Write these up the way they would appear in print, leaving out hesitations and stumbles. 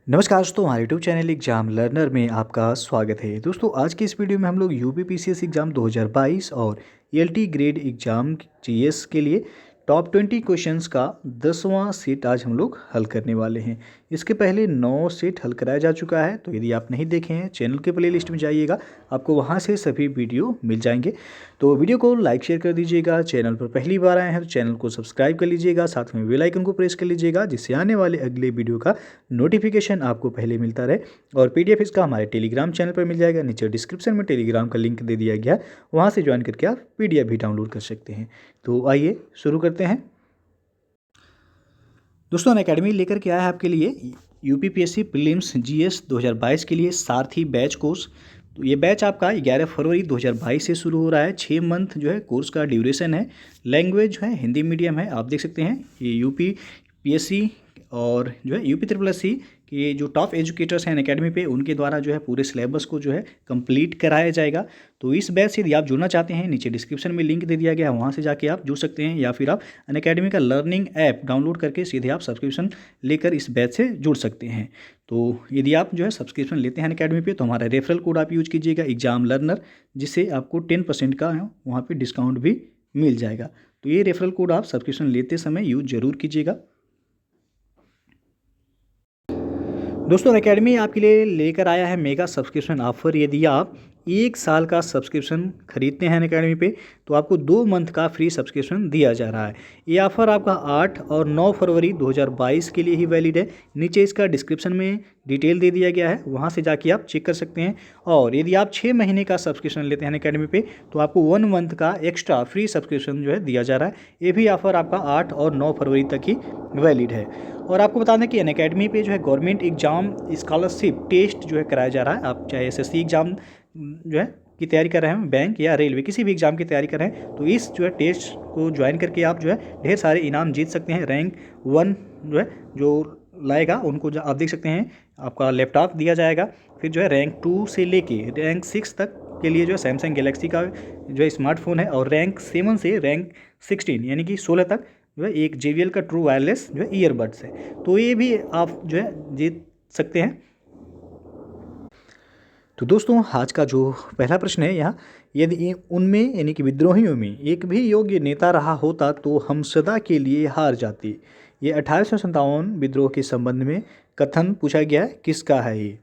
नमस्कार दोस्तों, हमारे यूट्यूब चैनल एग्जाम लर्नर में आपका स्वागत है। दोस्तों आज की इस वीडियो में हम लोग यूपी पीसीएस एग्ज़ाम 2022 और एलटी ग्रेड एग्ज़ाम जीएस के लिए टॉप 20 क्वेश्चंस का 10वां सेट आज हम लोग हल करने वाले हैं। इसके पहले 9 सेट हल कराया जा चुका है, तो यदि आप नहीं देखे हैं चैनल के प्लेलिस्ट में जाइएगा, आपको वहां से सभी वीडियो मिल जाएंगे। तो वीडियो को लाइक शेयर कर दीजिएगा। चैनल पर पहली बार आए हैं तो चैनल को सब्सक्राइब कर लीजिएगा, साथ में बेल आइकन को प्रेस कर लीजिएगा, जिससे आने वाले अगले वीडियो का नोटिफिकेशन आपको पहले मिलता रहे। और पीडीएफ इसका हमारे टेलीग्राम चैनल पर मिल जाएगा, नीचे डिस्क्रिप्शन में टेलीग्राम का लिंक दे दिया गया है, वहाँ से ज्वाइन करके आप पीडीएफ भी डाउनलोड कर सकते हैं। तो आइए शुरू करते हैं। दोस्तों अनअकैडमी लेकर के आया है आपके लिए यूपीपीएससी प्रीलिम्स जीएस 2022 के लिए सारथी बैच कोर्स। तो ये बैच आपका 11 फरवरी 2022 से शुरू हो रहा है। 6 मंथ जो है कोर्स का ड्यूरेशन है। लैंग्वेज जो है हिंदी मीडियम है। आप देख सकते हैं ये यूपीपीएससी और जो है यूपी ट्रिपल एस सी के जो टॉप एजुकेटर्स हैं अनअकैडमी पे, उनके द्वारा जो है पूरे सिलेबस को जो है कंप्लीट कराया जाएगा। तो इस बैच से यदि आप जुड़ना चाहते हैं, नीचे डिस्क्रिप्शन में लिंक दे दिया गया है, वहाँ से जाके आप जुड़ सकते हैं, या फिर आप अनअकैडमी का लर्निंग ऐप डाउनलोड करके सीधे आप सब्सक्रिप्शन लेकर इस बैच से जुड़ सकते हैं। तो यदि आप जो है सब्सक्रिप्शन लेते हैं अनअकैडमी पे, तो हमारा रेफरल कोड आप यूज कीजिएगा एग्जाम लर्नर, जिससे आपको 10% का वहाँ पर डिस्काउंट भी मिल जाएगा। तो ये रेफरल कोड आप सब्सक्रिप्शन लेते समय यूज जरूर कीजिएगा। दोस्तों अनअकैडमी आपके लिए लेकर आया है मेगा सब्सक्रिप्शन ऑफर। यदि आप 1 साल का सब्सक्रिप्शन खरीदते हैं अनअकैडमी पे, तो आपको 2 मंथ का फ्री सब्सक्रिप्शन दिया जा रहा है। ये ऑफ़र आपका 8 और 9 फरवरी 2022 के लिए ही वैलिड है। नीचे इसका डिस्क्रिप्शन में डिटेल दे दिया गया है, वहाँ से जाके आप चेक कर सकते हैं। और यदि आप 6 महीने का सब्सक्रिप्शन लेते हैं अनअकैडमी पे, तो आपको 1 मंथ का एक्स्ट्रा फ्री सब्सक्रिप्शन जो है दिया जा रहा है। ये भी ऑफ़र आपका 8 और 9 फरवरी तक ही वैलिड है। और आपको बता दें कि अनअकैडमी पे जो है गवर्नमेंट एग्जाम स्कॉलरशिप टेस्ट जो है कराया जा रहा है। आप चाहे एसएससी एग्जाम जो है की तैयारी कर रहे हैं, बैंक या रेलवे किसी भी एग्जाम की तैयारी कर रहे हैं, तो इस जो है टेस्ट को ज्वाइन करके आप जो है ढेर सारे इनाम जीत सकते हैं। रैंक 1 जो है जो लाएगा उनको जो आप देख सकते हैं, आपका लैपटॉप दिया जाएगा। फिर जो है रैंक 2 से लेके रैंक 6 तक के लिए जो है सैमसंग गैलेक्सी का जो है स्मार्टफोन है, और रैंक 7 से रैंक 16 यानी कि 16 तक जो है एक JBL का ट्रू वायरलेस जो है ईयरबड्स है। तो ये भी आप जो है जीत सकते हैं। तो दोस्तों आज का जो पहला प्रश्न है यहाँ, यदि उनमें यानी कि विद्रोहियों में एक भी योग्य नेता रहा होता तो हम सदा के लिए हार जाते। ये 1857 विद्रोह के संबंध में कथन पूछा गया है, किसका है ये?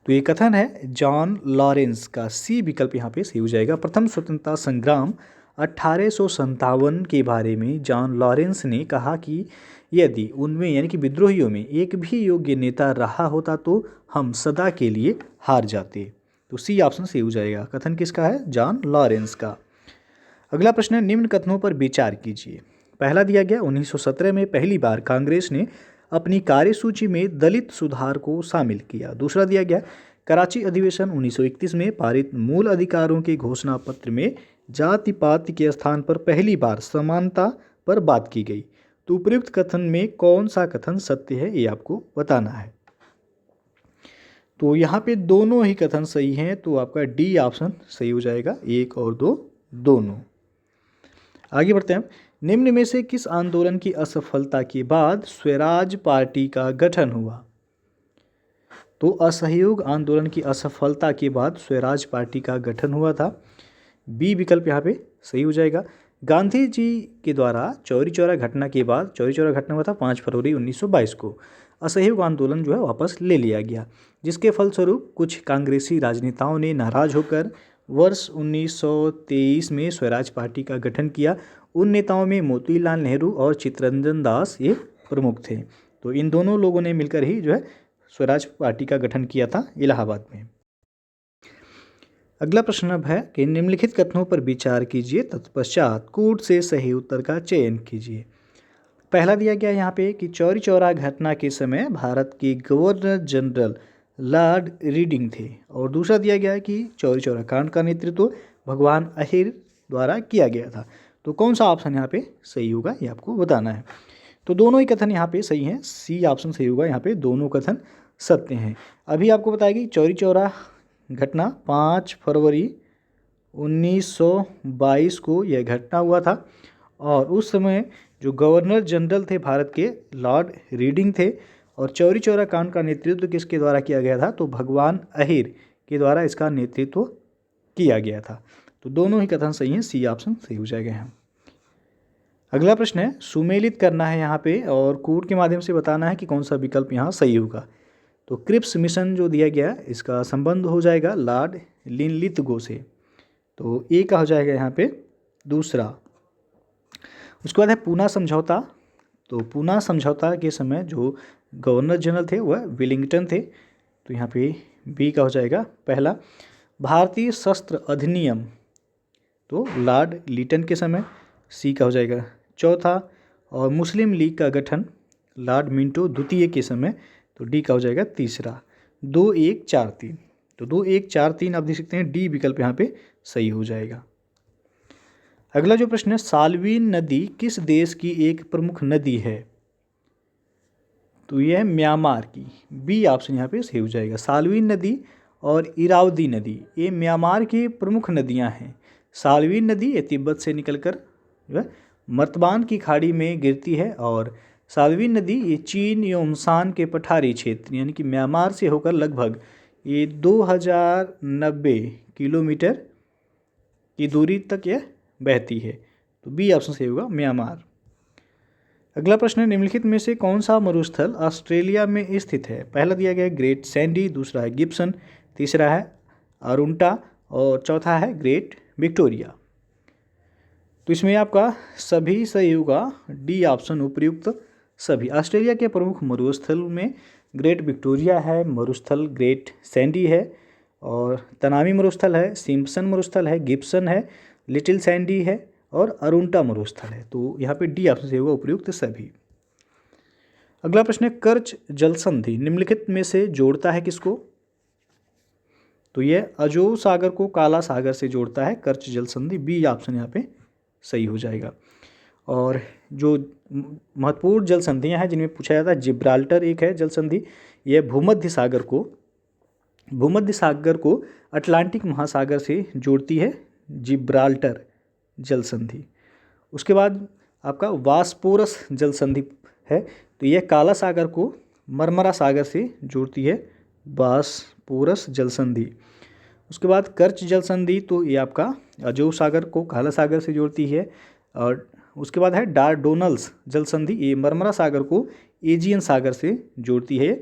तो ये कथन है जॉन लॉरेंस का। सी विकल्प यहाँ पे सही हो जाएगा। प्रथम स्वतंत्रता संग्राम 1857 के बारे में जॉन लॉरेंस ने कहा कि यदि उनमें यानी कि विद्रोहियों में एक भी योग्य नेता रहा होता तो हम सदा के लिए हार जाते। तो सी ऑप्शन सही हो जाएगा। कथन किसका है? जॉन लॉरेंस का। अगला प्रश्न है निम्न कथनों पर विचार कीजिए। पहला दिया गया 1917 में पहली बार कांग्रेस ने अपनी कार्यसूची में दलित सुधार को शामिल किया। दूसरा दिया गया कराची अधिवेशन 1931 में पारित मूल अधिकारों के घोषणा पत्र में जाति पाति के स्थान पर पहली बार समानता पर बात की गई। तो उपयुक्त कथन में कौन सा कथन सत्य है, ये आपको बताना है। तो यहाँ पे दोनों ही कथन सही हैं, तो आपका डी ऑप्शन सही हो जाएगा। 1 और 2 दोनों। आगे बढ़ते हैं। निम्न में से किस आंदोलन की असफलता के बाद स्वराज पार्टी का गठन हुआ? तो असहयोग आंदोलन की असफलता के बाद स्वराज पार्टी का गठन हुआ था। बी विकल्प यहाँ पे सही हो जाएगा। गांधी जी के द्वारा चौरी चौरा घटना के बाद, चौरी चौरा घटना हुआ था 5 फरवरी 1922 को, असहयोग आंदोलन जो है वापस ले लिया गया, जिसके फलस्वरूप कुछ कांग्रेसी राजनेताओं ने नाराज होकर वर्ष 1923 में स्वराज पार्टी का गठन किया। उन नेताओं में मोतीलाल नेहरू और चित्तरंजन दास ये प्रमुख थे। तो इन दोनों लोगों ने मिलकर ही जो है स्वराज पार्टी का गठन किया था इलाहाबाद में। अगला प्रश्न अब है कि निम्नलिखित कथनों पर विचार कीजिए, तत्पश्चात कूट से सही उत्तर का चयन कीजिए। पहला दिया गया यहाँ पे कि चौरी चौरा घटना के समय भारत के गवर्नर जनरल लॉर्ड रीडिंग थे, और दूसरा दिया गया है कि चौरी चौरा कांड का नेतृत्व भगवान अहिर द्वारा किया गया था। तो कौन सा ऑप्शन यहाँ पे सही होगा, ये आपको बताना है। तो दोनों ही कथन यहाँ पे सही हैं। सी ऑप्शन सही होगा। यहाँ पे दोनों कथन सत्य हैं। अभी आपको बताएगी चौरी चौरा घटना 5 फरवरी 1922 को यह घटना हुआ था, और उस समय जो गवर्नर जनरल थे भारत के लॉर्ड रीडिंग थे, और चौरी चौरा कांड का नेतृत्व किसके द्वारा किया गया था? तो भगवान अहिर के द्वारा इसका नेतृत्व किया गया था। तो दोनों ही कथन सही हैं, सी ऑप्शन सही हो जाएगा यहाँ। अगला प्रश्न है, सुमेलित करना है यहाँ पे और कोड के माध्यम से बताना है कि कौन सा विकल्प यहाँ सही होगा। तो क्रिप्स मिशन जो दिया गया इसका संबंध हो जाएगा लॉर्ड लिनलिथगो से, तो ए का हो जाएगा यहाँ पे दूसरा। उसके बाद है पूना समझौता। तो पूना समझौता के समय जो गवर्नर जनरल थे वह विलिंगटन थे, तो यहाँ पे बी का हो जाएगा पहला। भारतीय शस्त्र अधिनियम तो लॉर्ड लिटन के समय, सी का हो जाएगा चौथा। और मुस्लिम लीग का गठन लॉर्ड मिंटो द्वितीय के समय, तो डी का हो जाएगा तीसरा। 2143, तो 2143 आप देख सकते हैं डी विकल्प यहाँ पे सही हो जाएगा। अगला जो प्रश्न है, साल्वीन नदी किस देश की एक प्रमुख नदी है? तो यह है म्यांमार की, बी ऑप्शन यहाँ पे सही हो जाएगा। साल्वीन नदी और इरावदी नदी ये म्यांमार की प्रमुख नदियाँ हैं। साल्वीन नदी ये तिब्बत से निकलकर जो है मर्तबान की खाड़ी में गिरती है और साल्वीन नदी ये चीन योमसान के पठारी क्षेत्र यानी कि म्यांमार से होकर लगभग ये 2090 किलोमीटर की दूरी तक यह बहती है, तो बी ऑप्शन सही होगा म्यांमार। अगला प्रश्न है, निम्नलिखित में से कौन सा मरुस्थल ऑस्ट्रेलिया में स्थित है? पहला दिया गया है ग्रेट सैंडी, दूसरा है गिब्सन, तीसरा है अरुंटा और चौथा है ग्रेट विक्टोरिया। तो इसमें आपका सभी सही होगा, डी ऑप्शन उपयुक्त सभी। ऑस्ट्रेलिया के प्रमुख मरुस्थल में ग्रेट विक्टोरिया है, मरुस्थल ग्रेट सैंडी है और तनामी मरुस्थल है, सिम्पसन मरुस्थल है, गिब्सन है, लिटिल सैंडी है और अरुंटा मरुस्थल है। तो यहाँ पे डी ऑप्शन सही होगा उपयुक्त सभी। अगला प्रश्न है, कर्च जल संधि निम्नलिखित में से जोड़ता है किसको? तो यह अजोव सागर को काला सागर से जोड़ता है कर्च जल संधि, बी ऑप्शन यहाँ पे सही हो जाएगा। और जो महत्वपूर्ण जल संधियाँ हैं जिनमें पूछा जाता है, जिब्राल्टर एक है जल संधि, यह भूमध्य सागर को अटलांटिक महासागर से जोड़ती है, जिब्राल्टर जल संधि। उसके बाद आपका वास्पोरस जल संधि है, तो यह काला सागर को मरमरा सागर से जोड़ती है, वास्पोरस जल संधि। उसके बाद कर्च जल संधि, तो ये आपका अजोव सागर को काला सागर से जोड़ती है। और उसके बाद है डार्डोनल्स जल संधि, ये मरमरा सागर को एजियन सागर से जोड़ती है,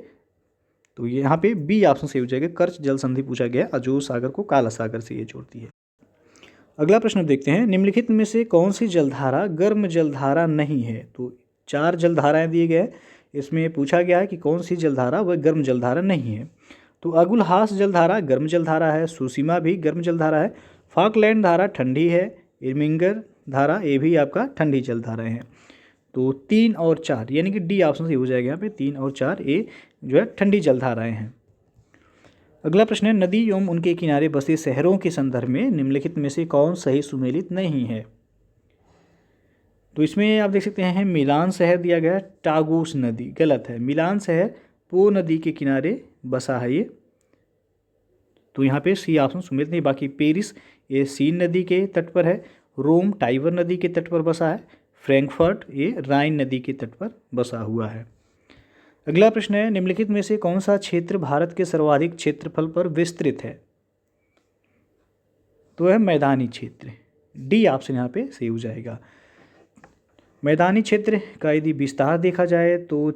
तो यहाँ पे बी ऑप्शन सही हो जाएगा। कर्च जल संधि पूछा गया, अजोव सागर को काला सागर से ये जोड़ती है। अगला प्रश्न देखते हैं, निम्नलिखित में से कौन सी जलधारा गर्म जलधारा नहीं है? तो 4 जलधाराएं दिए गए, इसमें पूछा गया है कि कौन सी जलधारा वह गर्म जलधारा नहीं है। तो अगुलहास जलधारा गर्म जलधारा है, सुसीमा भी गर्म जलधारा है, फॉकलैंड धारा ठंडी है, इर्मिंगर धारा ये भी आपका ठंडी जलधाराएं हैं। तो 3 और 4 यानी कि डी ऑप्शन सही हो जाएगा यहाँ पे, 3 और 4 ये जो है ठंडी जलधाराएं हैं। अगला प्रश्न है, नदी एवं उनके किनारे बसे शहरों के संदर्भ में निम्नलिखित में से कौन सही सुमेलित नहीं है? तो इसमें आप देख सकते हैं मिलान शहर दिया गया है, टागोस नदी गलत है, मिलान शहर पो नदी के किनारे बसा है ये, तो यहाँ पे सी ऑप्शन सुमेलित नहीं। बाकी पेरिस ये सीन नदी के तट पर है, रोम टाइबर नदी के तट पर बसा है, फ्रैंकफर्ट ये राइन नदी के तट पर बसा हुआ है। अगला प्रश्न है, निम्नलिखित में से कौन सा क्षेत्र भारत के सर्वाधिक क्षेत्रफल पर विस्तृत है? तो है मैदानी क्षेत्र, डी ऑप्शन यहाँ पे सही हो जाएगा। मैदानी क्षेत्र का यदि विस्तार देखा जाए तो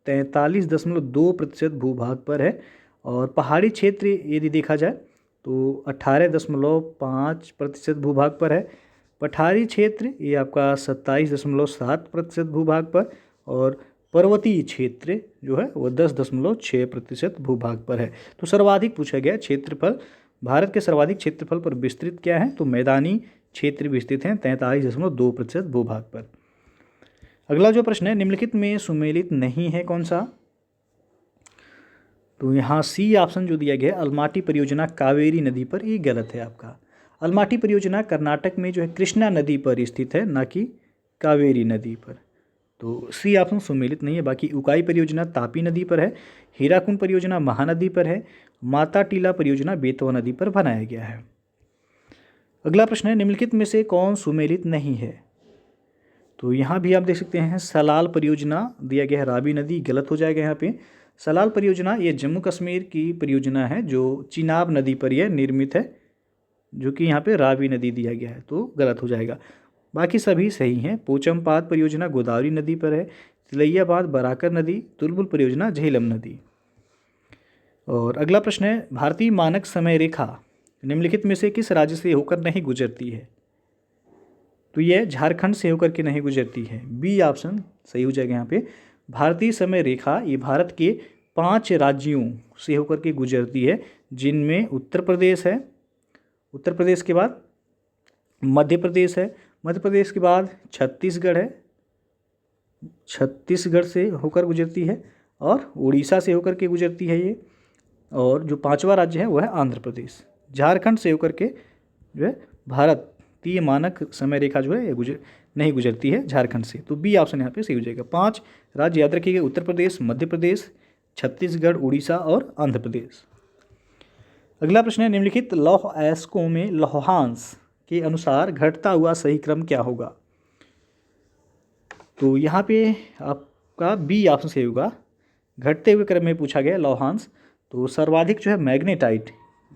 43.2% भूभाग पर है और पहाड़ी क्षेत्र यदि देखा जाए तो 18.5% भूभाग पर है। पठारी क्षेत्र ये आपका 27.7% भूभाग पर और पर्वतीय क्षेत्र जो है वो 10.6% भूभाग पर है। तो सर्वाधिक पूछा गया क्षेत्रफल, भारत के सर्वाधिक क्षेत्रफल पर विस्तृत क्या है? तो मैदानी क्षेत्र विस्तृत हैं 43.2% भूभाग पर। अगला जो प्रश्न है, निम्नलिखित में सुमेलित नहीं है कौन सा? तो यहाँ सी ऑप्शन जो दिया गया है अलमाटी परियोजना कावेरी नदी पर, ये गलत है आपका। अलमाटी परियोजना कर्नाटक में जो है कृष्णा नदी पर स्थित है, ना कि कावेरी नदी पर, तो सी ऑप्शन सुमेलित नहीं है। बाकी उकाई परियोजना तापी नदी पर है, हीराकुंड परियोजना महानदी पर है, माता टीला परियोजना बेतवा नदी पर बनाया गया है। अगला प्रश्न है, निम्नलिखित में से कौन सुमेलित नहीं है? तो यहाँ भी आप देख सकते हैं सलाल परियोजना दिया गया है रावी नदी, गलत हो जाएगा यहाँ पे। सलाल परियोजना ये जम्मू कश्मीर की परियोजना है जो चिनाब नदी पर यह निर्मित है, जो कि यहाँ पे रावी नदी दिया गया है, तो गलत हो जाएगा। बाकी सभी सही हैं। पोचमपाद परियोजना गोदावरी नदी पर है। तिलैयाबाद बराकर नदी। तुलबुल परियोजना झेलम नदी। और अगला प्रश्न है भारतीय मानक समय रेखा निम्नलिखित में से किस राज्य से होकर नहीं गुजरती है? तो यह झारखंड से होकर के नहीं गुजरती है। बी ऑप्शन सही हो जाएगा यहाँ पे। भारतीय समय रेखा ये भारत के 5 राज्यों से होकर के गुजरती है, जिनमें उत्तर प्रदेश है, उत्तर प्रदेश के बाद मध्य प्रदेश है, मध्य प्रदेश के बाद छत्तीसगढ़ है, छत्तीसगढ़ से होकर गुजरती है, और उड़ीसा से होकर के गुजरती है ये, और जो 5वां राज्य है वह है आंध्र प्रदेश। झारखंड से होकर के जो है भारतीय मानक समय रेखा जो है ये नहीं गुजरती है झारखंड से। तो बी ऑप्शन यहाँ पे सही हो जाएगा। 5 राज्य याद रखिएगा, उत्तर प्रदेश, मध्य प्रदेश, छत्तीसगढ़, उड़ीसा और आंध्र प्रदेश। अगला प्रश्न है निम्नलिखित लौह अयस्कों में लौहांश के अनुसार घटता हुआ सही क्रम क्या होगा? तो यहाँ पे आपका बी ऑप्शन सही होगा। घटते हुए क्रम में पूछा गया लौहांश। तो सर्वाधिक जो है मैग्नेटाइट,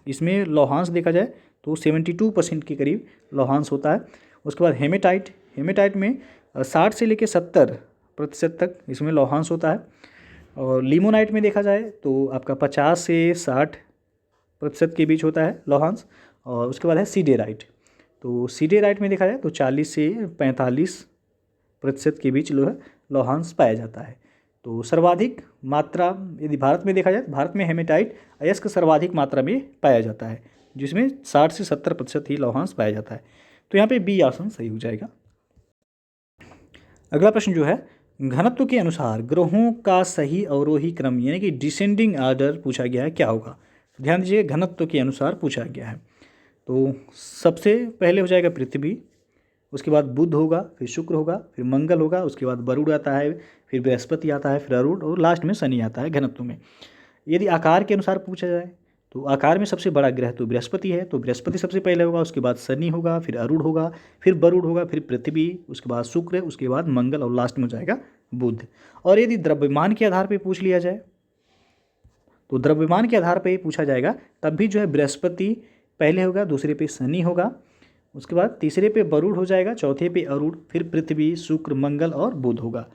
इसमें लौहांश देखा जाए तो 72% के करीब लौहांश होता है। उसके बाद हेमेटाइट, हेमेटाइट में 60 से लेकर 70% तक इसमें लौहांश होता है। और लिमोनाइट में देखा जाए तो आपका 50 से 60% के बीच होता है लौहांश। और उसके बाद है सीडेराइट। तो सीडेराइट में देखा जाए तो 40 से 45% के बीच जो है लौहांश पाया जाता है। तो सर्वाधिक मात्रा यदि भारत में देखा जाए तो भारत में हेमेटाइट अयस्क सर्वाधिक मात्रा में पाया जाता है, जिसमें 60 से 70% ही लौहांश पाया जाता है। तो यहाँ पे बी ऑप्शन सही हो जाएगा। अगला प्रश्न जो है घनत्व के अनुसार ग्रहों का सही अवरोही क्रम यानी कि डिसेंडिंग आर्डर पूछा गया है, क्या होगा? ध्यान दीजिए, घनत्व के अनुसार पूछा गया है। तो सबसे पहले हो जाएगा पृथ्वी, उसके बाद बुध होगा, फिर शुक्र होगा, फिर मंगल होगा, उसके बाद वरुण आता है, फिर बृहस्पति आता है, फिर अरुण, और लास्ट में शनि आता है घनत्व में। यदि आकार के अनुसार पूछा जाए तो आकार में सबसे बड़ा ग्रह तो बृहस्पति है, तो बृहस्पति सबसे पहले होगा, उसके बाद शनि होगा, फिर अरुण होगा, फिर वरुण होगा, फिर पृथ्वी, उसके बाद शुक्र, उसके बाद मंगल, और लास्ट में हो जाएगा बुध। और यदि द्रव्यमान के आधार पर पूछ लिया जाए तो द्रव्यमान के आधार पर पूछा जाएगा तब भी जो है बृहस्पति पहले होगा, दूसरे पे शनि होगा, उसके बाद तीसरे पे वरुण हो जाएगा, चौथे पे अरुण, फिर पृथ्वी, शुक्र, मंगल और बुध होगा।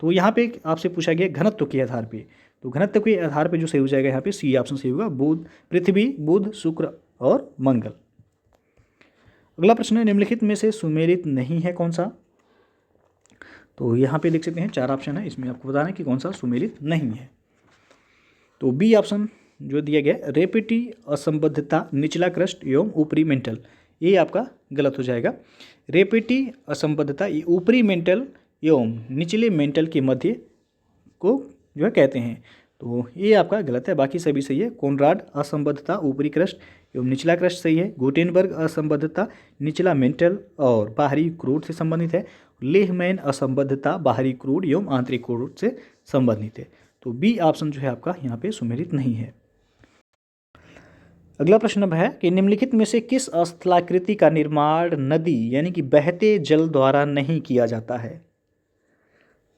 तो यहाँ पे आपसे पूछा गया घनत्व के आधार पे, तो घनत्व के आधार पे जो सही हो जाएगा यहाँ पे सी ऑप्शन सही होगा, बुध, पृथ्वी, बुध, शुक्र और मंगल। अगला प्रश्न है निम्नलिखित में से सुमेलित नहीं है कौन सा? तो यहाँ पे देख सकते हैं 4 ऑप्शन है, इसमें आपको बताना है कि कौन सा सुमेलित नहीं है। तो बी ऑप्शन जो दिया गया रेपिटी असंबद्धता निचला क्रस्ट एवं ऊपरी मेंटल, ये आपका गलत हो जाएगा। रेपिटी असंबद्धता ये ऊपरी मेंटल एवं निचले मेंटल के मध्य को जो है कहते हैं, तो ये आपका गलत है। बाकी सभी सही है। कोनराड असंबद्धता ऊपरी क्रस्ट एवं निचला क्रस्ट सही है। गुटेनबर्ग असंबद्धता निचला मेंटल और बाहरी क्रूड से संबंधित है। लेहमैन असंबद्धता बाहरी क्रूड एवं आंतरिक क्रूड से संबंधित है। तो बी ऑप्शन जो है आपका यहाँ पे सुमेलित नहीं है। अगला प्रश्न अब है कि निम्नलिखित में से किस स्थलाकृति का निर्माण नदी यानी कि बहते जल द्वारा नहीं किया जाता है?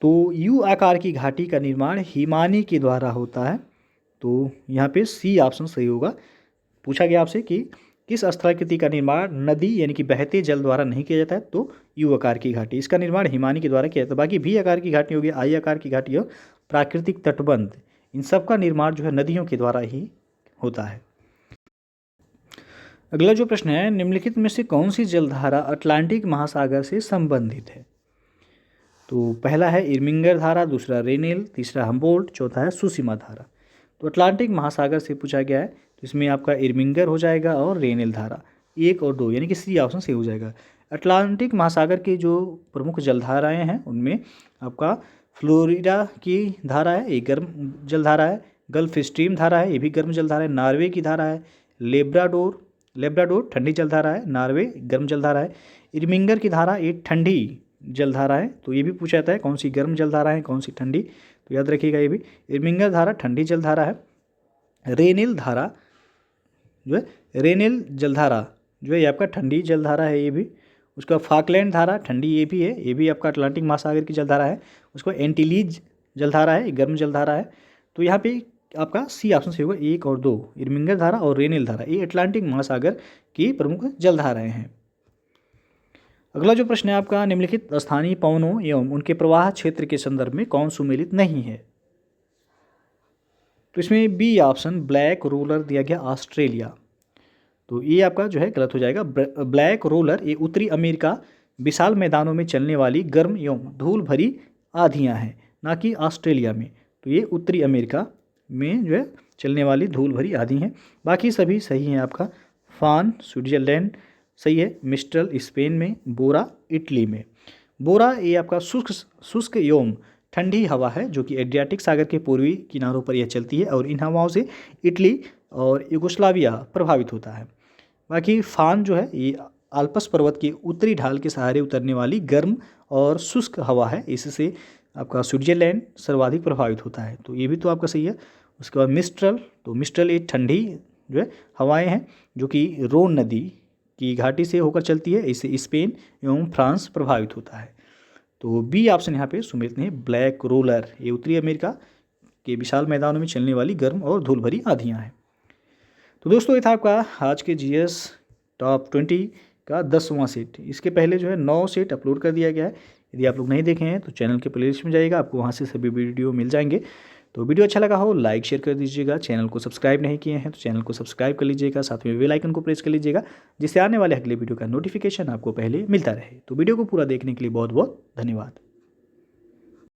तो यू आकार की घाटी का निर्माण हिमानी के द्वारा होता है। तो यहाँ पे सी ऑप्शन सही होगा। पूछा गया आपसे कि किस स्थलाकृति का निर्माण नदी यानी कि बहते जल द्वारा नहीं किया जाता है, तो यू आकार की घाटी, इसका निर्माण हिमानी के द्वारा किया जाता है। बाकी भी आकार की घाटी होगी, आई आकार की घाटी और प्राकृतिक तटबंध, इन सब का निर्माण जो है नदियों के द्वारा ही होता है। अगला जो प्रश्न है निम्नलिखित में से कौन सी जलधारा अटलांटिक महासागर से संबंधित है? तो पहला है इर्मिंगर धारा, दूसरा रेनेल, तीसरा हम्बोल्ट, चौथा है सुसीमा धारा। तो अटलांटिक महासागर से पूछा गया है, तो इसमें आपका इर्मिंगर हो जाएगा और रेनेल धारा 1 और 2 यानी कि सी ऑप्शन सही हो जाएगा। अटलांटिक महासागर की जो प्रमुख जलधाराएँ हैं उनमें आपका फ्लोरिडा की धारा है, एक गर्म जलधारा है। गल्फ स्ट्रीम धारा है, ये भी गर्म जलधारा है। नॉर्वे की धारा है। लेब्राडोर ठंडी जलधारा है, नॉर्वे गर्म जलधारा है। इर्मिंगर की धारा ये ठंडी जलधारा है, तो ये भी पूछा जाता है कौन सी गर्म जलधारा है कौन सी ठंडी, तो याद रखिएगा ये भी इर्मिंगर धारा ठंडी जलधारा है। रेनेल धारा जो है रेनेल जलधारा जो है ये आपका ठंडी जलधारा है ये भी। उसका फाकलैंड धारा ठंडी ये भी है, ये भी आपका अटलांटिक महासागर की जलधारा है। उसको एंटीलीज जलधारा है, गर्म जलधारा है। तो यहाँ पे आपका सी ऑप्शन सही होगा, 1 और 2, इरमिंगर धारा और रेनेल धारा, ये अटलांटिक महासागर की प्रमुख जलधाराएं हैं। अगला जो प्रश्न है आपका, निम्नलिखित स्थानीय पवनों एवं उनके प्रवाह क्षेत्र के संदर्भ में कौन सुमेलित नहीं है? तो इसमें बी ऑप्शन ब्लैक रोलर दिया गया, ऑस्ट्रेलिया। तो ये आपका जो है गलत हो जाएगा। ब्लैक रोलर ये उत्तरी अमेरिका विशाल मैदानों में चलने वाली गर्म एवं धूल भरी आंधियाँ हैं, ना कि ऑस्ट्रेलिया में। तो ये उत्तरी अमेरिका में जो है चलने वाली धूल भरी आंधी हैं। बाकी सभी सही हैं आपका। फान स्विट्जरलैंड सही है, मिस्ट्रल स्पेन में, बोरा इटली में। बोरा ये आपका शुष्क एवं ठंडी हवा है जो कि एड्रियाटिक सागर के पूर्वी किनारों पर यह चलती है और इन हवाओं से इटली और यूगोस्लाविया प्रभावित होता है। बाकी फान जो है ये आल्प्स पर्वत की उत्तरी ढाल के सहारे उतरने वाली गर्म और शुष्क हवा है, इससे आपका स्विट्जरलैंड सर्वाधिक प्रभावित होता है। तो ये भी तो आपका सही है। उसके बाद मिस्ट्रल, तो मिस्ट्रल ये ठंडी जो है हवाएं हैं जो कि रोन नदी की घाटी से होकर चलती है, इससे स्पेन एवं फ्रांस प्रभावित होता है। तो बी ऑप्शन यहाँ पे सुमेलित नहीं है, ब्लैक रोलर ये उत्तरी अमेरिका के विशाल मैदानों में चलने वाली गर्म और धूल भरी आंधियाँ हैं। तो दोस्तों ये था आपका आज के जीएस टॉप 20 का 10वां सेट। इसके पहले जो है 9 सेट अपलोड कर दिया गया है। यदि आप लोग नहीं देखे हैं तो चैनल के प्लेलिस्ट में जाइएगा, आपको वहाँ से सभी वीडियो मिल जाएंगे। तो वीडियो अच्छा लगा हो लाइक शेयर कर दीजिएगा। चैनल को सब्सक्राइब नहीं किए हैं तो चैनल को सब्सक्राइब कर लीजिएगा, साथ में बेल आइकन को प्रेस कर लीजिएगा जिससे आने वाले अगले वीडियो का नोटिफिकेशन आपको पहले मिलता रहे। तो वीडियो को पूरा देखने के लिए बहुत बहुत धन्यवाद।